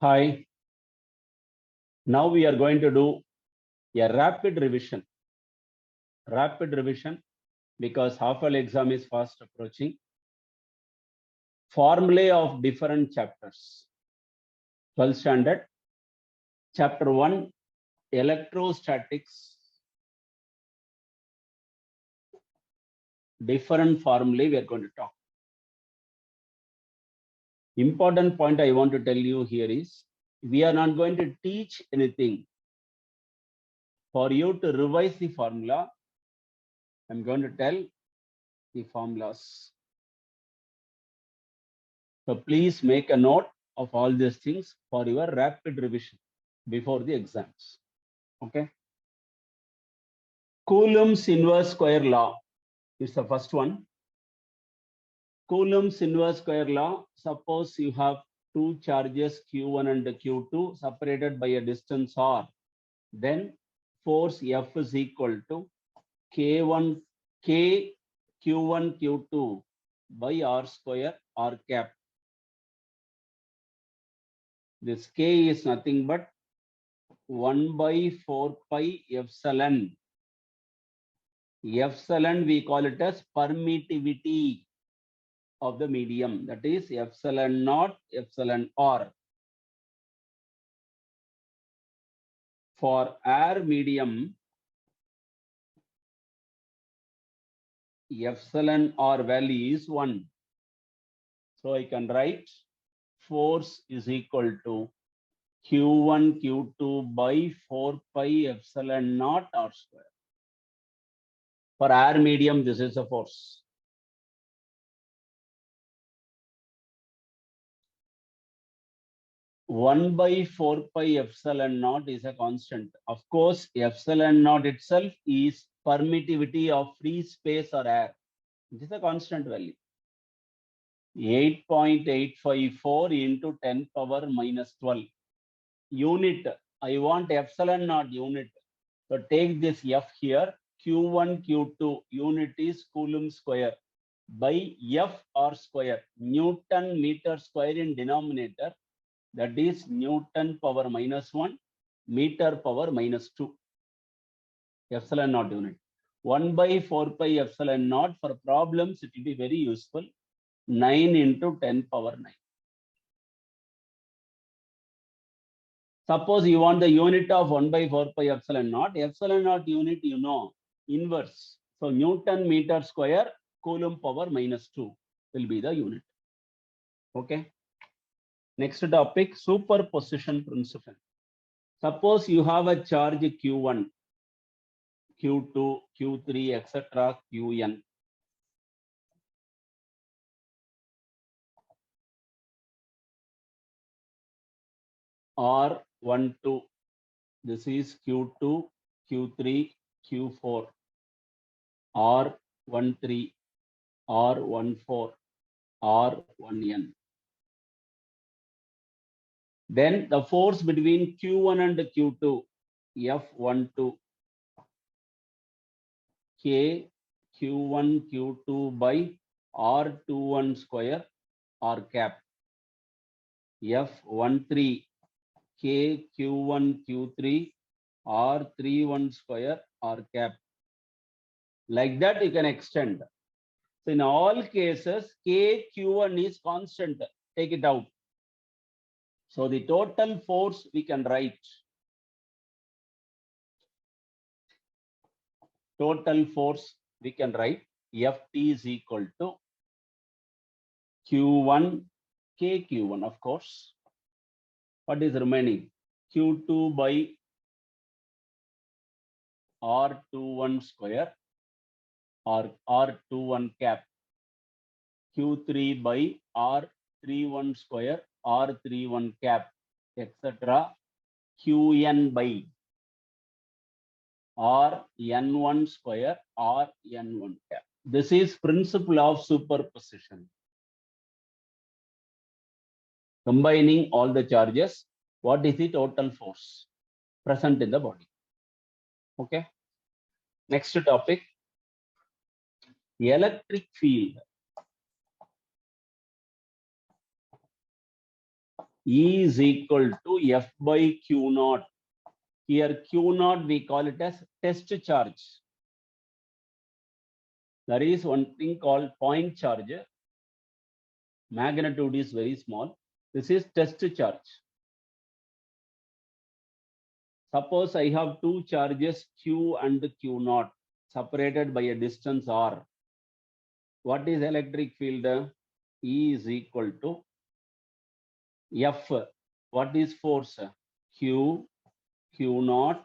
Hi, now we are going to do a rapid revision. Rapid revision because half-yearly exam is fast approaching. Formulae of different chapters. 12th standard. Chapter 1, Electrostatics. Different formulae we are going to talk. Important point I want to tell you here is, we are not going to teach anything. For you to revise the formula, I'm going to tell the formulas. So please make a note of all these things for your rapid revision before the exams. Okay. Coulomb's inverse square law is the first one. Coulomb's inverse square law. Suppose you have two charges Q1 and Q2 separated by a distance R. Then force F is equal to K1 K Q1 Q2 by R square R cap. This K is nothing but 1 by 4 pi epsilon. Epsilon we call it as permittivity of the medium, that is epsilon naught, epsilon R. For air medium, epsilon R value is 1. So I can write force is equal to Q1 Q2 by 4 pi epsilon naught R square. For air medium, this is a force. One by 4 pi epsilon naught is a constant. Of course, epsilon naught itself is permittivity of free space or air. This is a constant value. 8.854 into 10 power minus 12. Unit, I want epsilon naught unit. So take this F here, Q1, Q2, unit is Coulomb square by F R square, Newton meter square in denominator, that is Newton power minus 1, meter power minus 2. Epsilon naught unit. 1 by 4 pi epsilon naught, for problems it will be very useful. 9 into 10 power 9. Suppose you want the unit of 1 by 4 pi epsilon naught unit, you know, inverse. So Newton meter square, Coulomb power minus 2 will be the unit. Okay. Next topic, superposition principle. Suppose you have a charge Q1, Q2, Q3, etc., Qn. R12, this is Q2, Q3, Q4, R13, R14, R1n. Then the force between Q1 and Q2, F12, K Q1 Q2 by R21 square R cap. F13 K Q1 Q3 R31 square R cap. Like that you can extend. So in all cases, K Q1 is constant. Take it out. So the total force we can write. Total force we can write Ft is equal to Q1 K Q1, of course. What is remaining? Q2 by R21 square or R21 cap. Q3 by R31 square, R31 cap, etc. Qn by Rn1 square, Rn1 cap. This is principle of superposition. Combining all the charges, what is the total force present in the body? Okay. Next topic, electric field. E is equal to F by Q naught. Here Q naught we call it as test charge. There is one thing called point charge. Magnitude is very small. This is test charge. Suppose I have two charges Q and Q naught separated by a distance R. What is electric field? E is equal to F. What is force? Q naught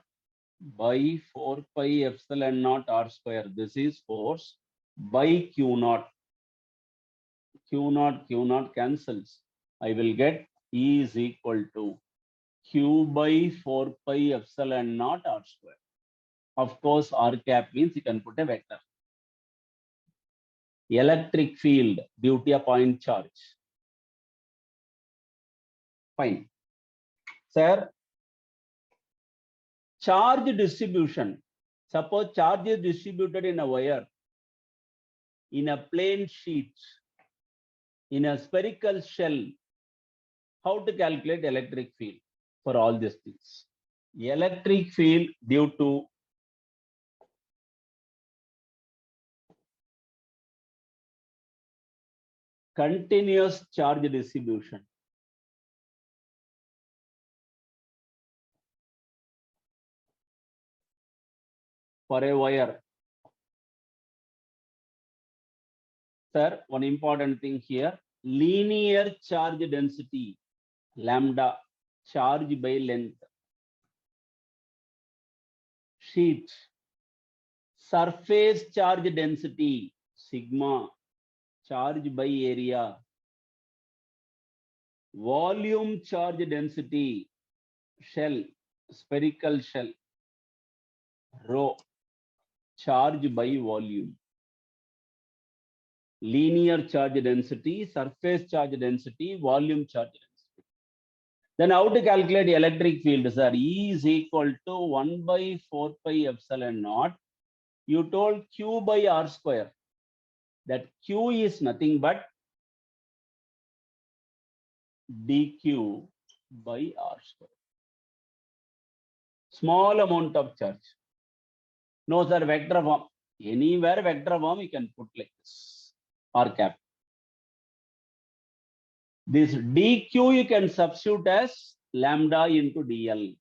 by 4 pi epsilon naught R square. This is force by Q naught. Q naught cancels. I will get E is equal to Q by 4 pi epsilon naught R square. Of course, R cap means you can put a vector. Electric field due to a point charge. Fine. Sir, charge distribution. Suppose charge is distributed in a wire, in a plane sheet, in a spherical shell. How to calculate electric field for all these things? Electric field due to continuous charge distribution. For a wire. Sir, one important thing here, linear charge density, lambda, charge by length. Sheet, surface charge density, sigma, charge by area. Volume charge density, shell, spherical shell, rho, charge by volume. Linear charge density, surface charge density, volume charge density. Then how to calculate electric field, sir? E is equal to 1 by 4 pi epsilon naught. You told Q by R square. That Q is nothing but dq by R square. Small amount of charge. No, sir, vector form. Anywhere vector form you can put like this. R cap. This dq you can substitute as lambda into dl.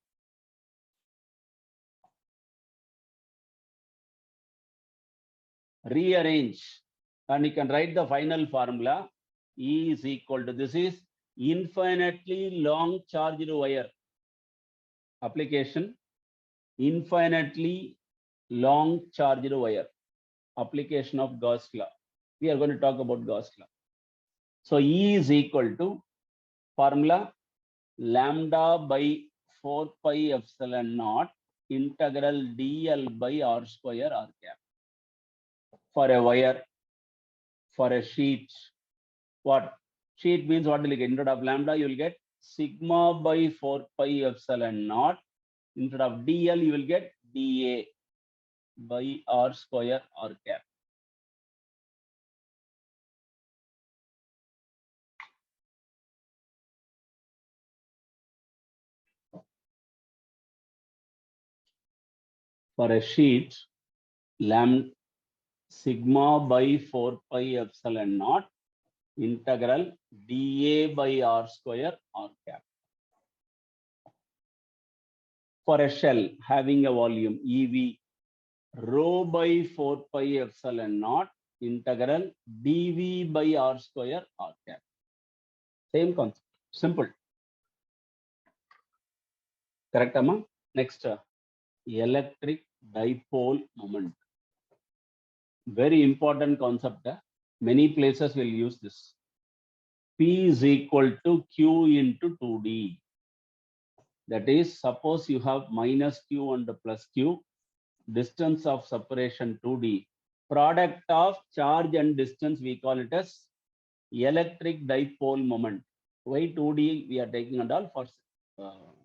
Rearrange. And you can write the final formula. E is equal to, this is infinitely long charged wire. Application, infinitely long charged wire. Application of Gauss law. We are going to talk about Gauss law. So E is equal to formula lambda by 4 pi epsilon naught integral dl by R square R cap. For a wire, for a sheet, what? Sheet means what will you get? Instead of lambda, you will get sigma by 4 pi epsilon naught. Instead of dl, you will get dA by R square R cap. For a sheet, lambda sigma by 4 pi epsilon naught integral dA by R square R cap. For a shell having a volume EV, rho by 4 pi epsilon naught integral dV by R square R cap. Same concept, simple. Correct, Amma? Next, electric dipole moment. Very important concept. Many places will use this. P is equal to Q into 2D. That is, suppose you have minus Q and plus Q, distance of separation 2D. Product of charge and distance, we call it as electric dipole moment. Why 2D we are taking and all? For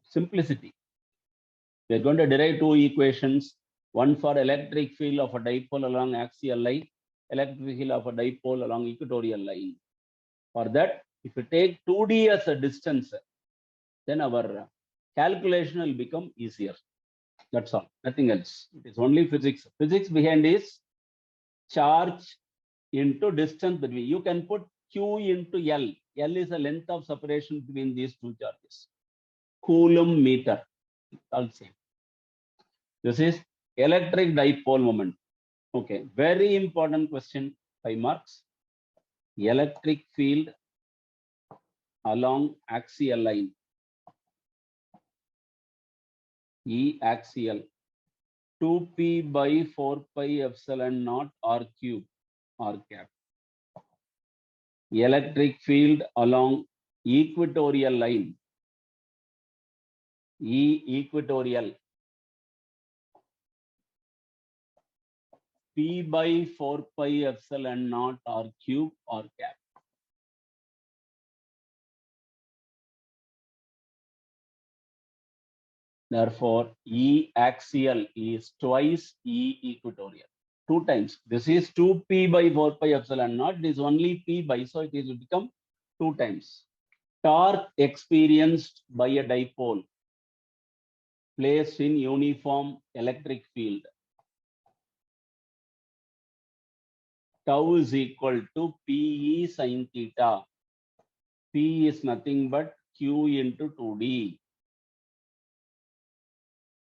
simplicity. We are going to derive two equations, one for electric field of a dipole along axial line, electric field of a dipole along equatorial line. For that, if you take 2D as a distance, then our calculation will become easier. That's all, nothing else. It is only physics. Physics behind is charge into distance between. You can put Q into L. L is the length of separation between these two charges. Coulomb meter, all same. This is electric dipole moment. Okay, very important question, 5 marks. Electric field along axial line, E axial, 2p by 4 pi epsilon naught r cube, r cap. Electric field along equatorial line, E equatorial, p by 4 pi epsilon naught r cube, r cap. Therefore, E axial is twice E equatorial, 2 times. This is 2p by 4 pi epsilon naught. It is only p by, so it will become 2 times. Torque experienced by a dipole placed in uniform electric field. Tau is equal to Pe sin theta. P is nothing but Q into 2D.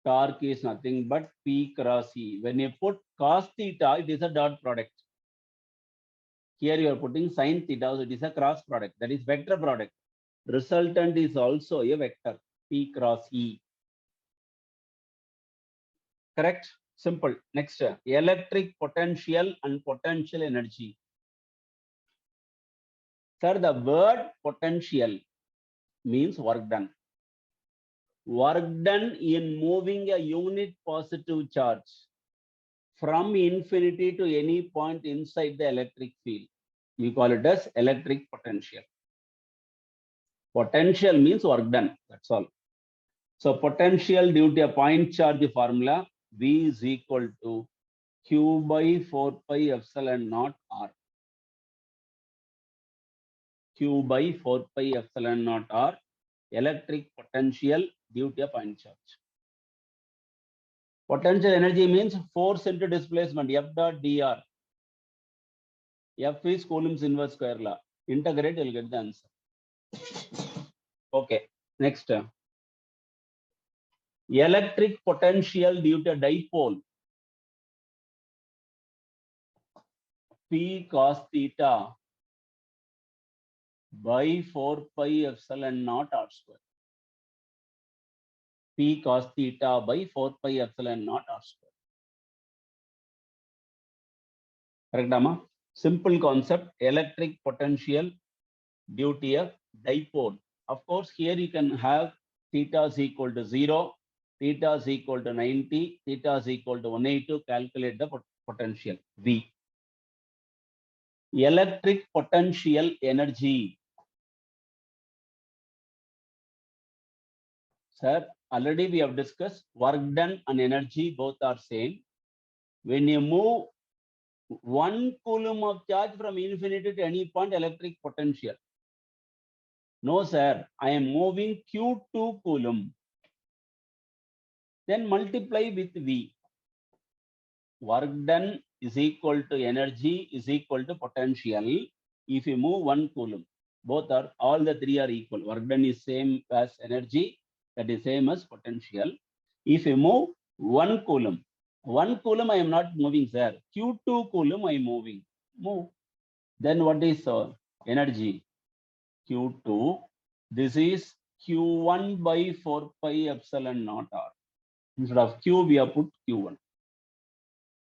Torque is nothing but P cross E. When you put cos theta, it is a dot product. Here you are putting sin theta, so it is a cross product. That is vector product. Resultant is also a vector, P cross E. Correct? Simple. Next, electric potential and potential energy. Sir, the word potential means work done. Work done in moving a unit positive charge from infinity to any point inside the electric field. We call it as electric potential. Potential means work done. That's all. So potential due to a point charge formula, V is equal to Q by 4 pi epsilon naught R. Q by 4 pi epsilon naught R, electric potential due to a point charge. Potential energy means force into displacement, F dot dr. F is Coulomb's inverse square law. Integrate, you'll get the answer. Okay, next. Electric potential due to a dipole, P cos theta by 4 pi epsilon naught R square. P cos theta by 4 pi epsilon naught R square. Correct, Amma? Simple concept, electric potential due to a dipole. Of course, here you can have theta is equal to 0, theta is equal to 90, theta is equal to 180 to calculate the potential, V. Electric potential energy. Sir, already we have discussed work done and energy both are same. When you move 1 coulomb of charge from infinity to any point, electric potential. No, sir, I am moving Q2 coulomb. Then multiply with V. Work done is equal to energy is equal to potential. If you move 1 coulomb, both are, all the three are equal. Work done is same as energy, that is same as potential. If you move 1 coulomb, 1 coulomb I am not moving, sir. Q2 coulomb I am moving. Move. Then what is energy? Q2. This is Q1 by 4 pi epsilon naught R. Instead of Q, we have put Q1.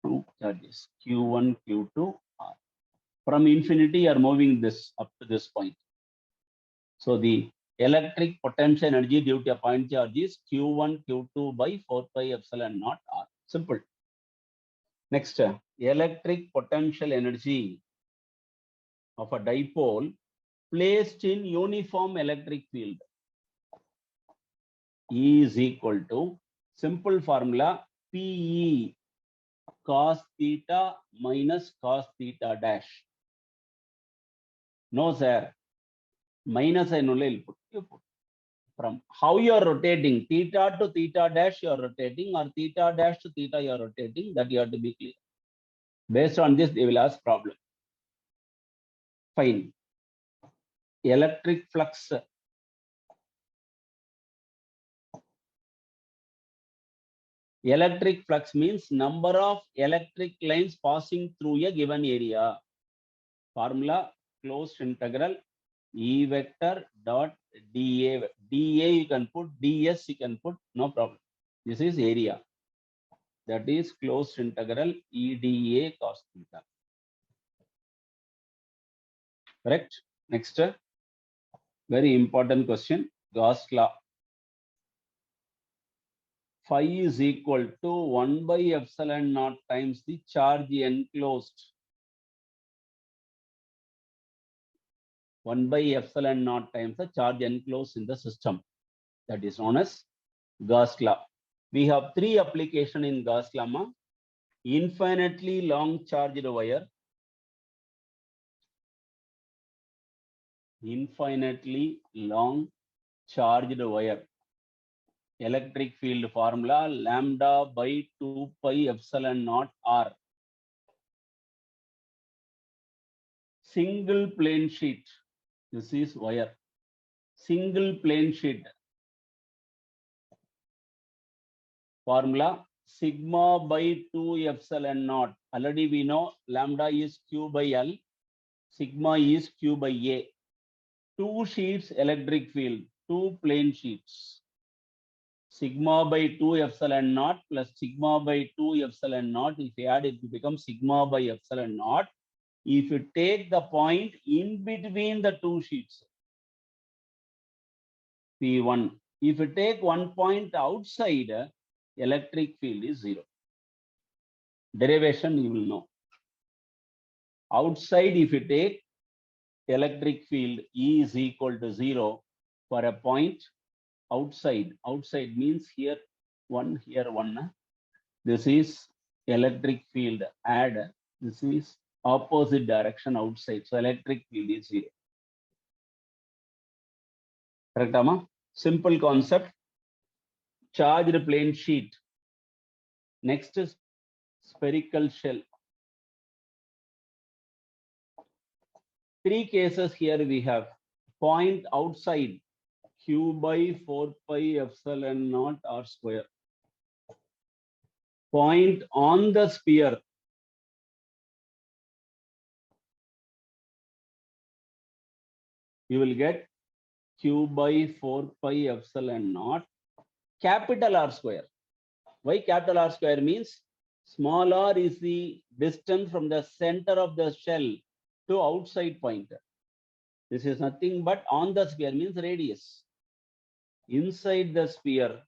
Two charges, Q1, Q2, R. From infinity, you are moving this up to this point. So the electric potential energy due to a point charge is Q1, Q2 by 4 pi epsilon naught R. Simple. Next, electric potential energy of a dipole placed in uniform electric field. E is equal to simple formula PE cos theta minus cos theta dash. No, sir. Minus I only put. You put. From how you are rotating, theta to theta dash you are rotating, or theta dash to theta you are rotating, that you have to be clear. Based on this, they will ask problem. Fine. Electric flux. Electric flux means number of electric lines passing through a given area. Formula closed integral E vector dot dA. dA you can put, ds you can put, no problem. This is area. That is closed integral EdA cos theta. Correct? Next, very important question. Gauss law. Phi is equal to 1 by epsilon naught times the charge enclosed. 1 by epsilon naught times the charge enclosed in the system. That is known as Gauss law. We have three applications in Gauss law. Infinitely long charged wire, infinitely long charged wire. Electric field formula lambda by 2 pi epsilon naught r. Single plane sheet. This is wire. Single plane sheet. Formula sigma by 2 epsilon naught. Already we know lambda is q by L. Sigma is q by A. Two sheets electric field. Two plane sheets. Sigma by 2 epsilon naught plus sigma by 2 epsilon naught. If you add it, it becomes sigma by epsilon naught. If you take the point in between the two sheets, P1, if you take one point outside, electric field is zero. Derivation you will know. Outside, if you take electric field E is equal to 0 for a point outside. Outside means here one, here one. This is electric field. Add. This is opposite direction outside. So electric field is 0. Correct, Amma? Simple concept. Charged plane sheet. Next is spherical shell. Three cases here we have. Point outside q by 4 pi epsilon naught r square. Point on the sphere. You will get q by 4 pi epsilon naught capital R square. Why capital R square means small r is the distance from the center of the shell to outside point. This is nothing but on the sphere means radius. Inside the sphere,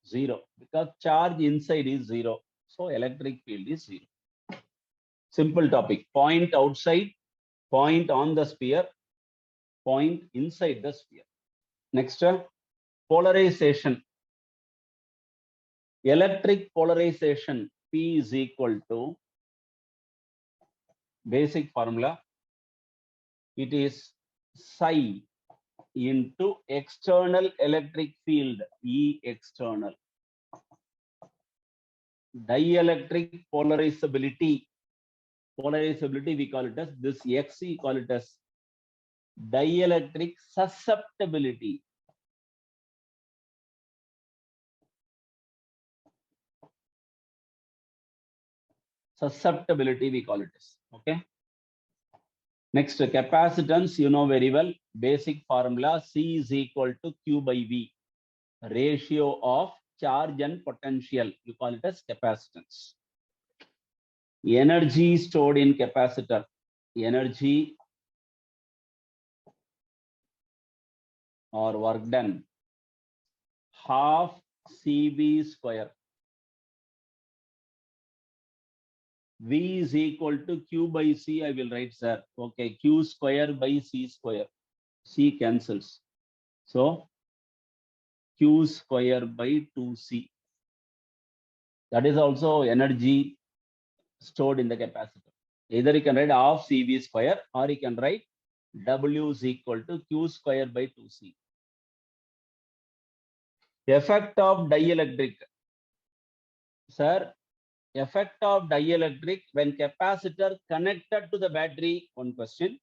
0, because charge inside is 0. So electric field is 0. Simple topic. Point outside, point on the sphere, point inside the sphere. Next, polarization. Electric polarization P is equal to basic formula. It is psi into external electric field E external. Dielectric polarizability. Polarizability we call it as this X, we call it as dielectric susceptibility. Susceptibility we call it as. Okay. Next, capacitance, you know very well. Basic formula C is equal to Q by V. Ratio of charge and potential. You call it as capacitance. Energy stored in capacitor. Energy or work done. Half CV square. V is equal to Q by C. I will write, sir. Okay, Q square by C square. C cancels. So Q square by 2C. That is also energy stored in the capacitor. Either you can write half CV square or you can write W is equal to Q square by 2C. Effect of dielectric. Sir, effect of dielectric when capacitor connected to the battery, one question.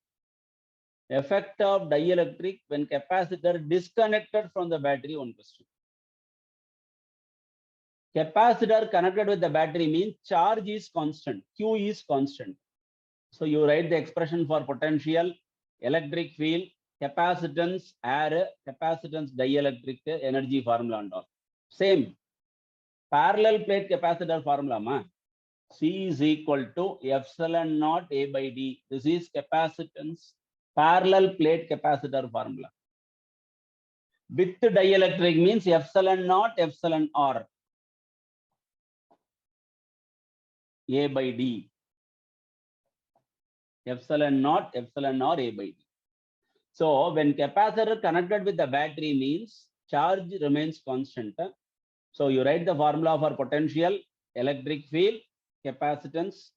Effect of dielectric when capacitor disconnected from the battery, one question. Capacitor connected with the battery means charge is constant, Q is constant. So you write the expression for potential, electric field, capacitance, air, capacitance, dielectric, energy formula and all. Same. Parallel plate capacitor formula, ma. C is equal to epsilon naught A by D. This is capacitance, parallel plate capacitor formula. With dielectric means epsilon naught, epsilon R. A by D. Epsilon naught, epsilon R, A by D. So when capacitor connected with the battery means charge remains constant. So you write the formula for potential, electric field, capacitance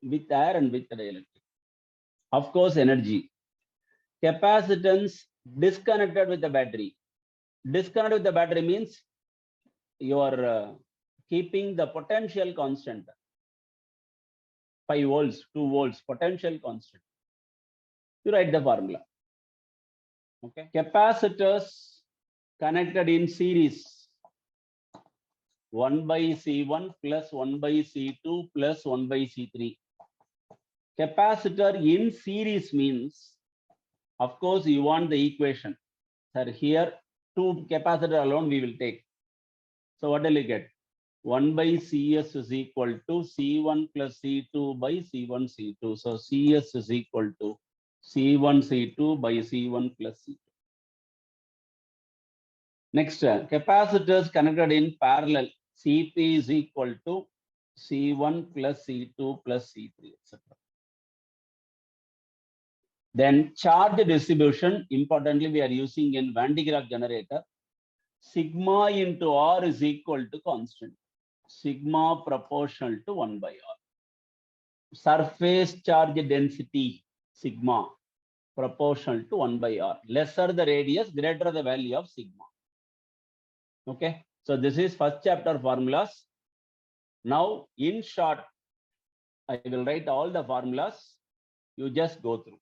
with air and with the dielectric. Of course, energy. Capacitance disconnected with the battery. Disconnected with the battery means you are keeping the potential constant. 5 volts, 2 volts, potential constant. You write the formula. Okay. Capacitors connected in series. 1 by C1 plus 1 by C2 plus 1 by C3. Capacitor in series means, of course, you want the equation. Sir, here 2 capacitor alone we will take. So what will you get? 1 by CS is equal to C1 plus C2 by C1 C2. So CS is equal to C1 C2 by C1 plus C2. Next, capacitors connected in parallel. CP is equal to C1 plus C2 plus C3, etc. Then charge distribution, importantly, we are using in Van de Graaff generator. Sigma into R is equal to constant. Sigma proportional to 1 by R. Surface charge density, sigma, proportional to 1 by R. Lesser the radius, greater the value of sigma. Okay, so this is first chapter formulas. Now, in short, I will write all the formulas. You just go through.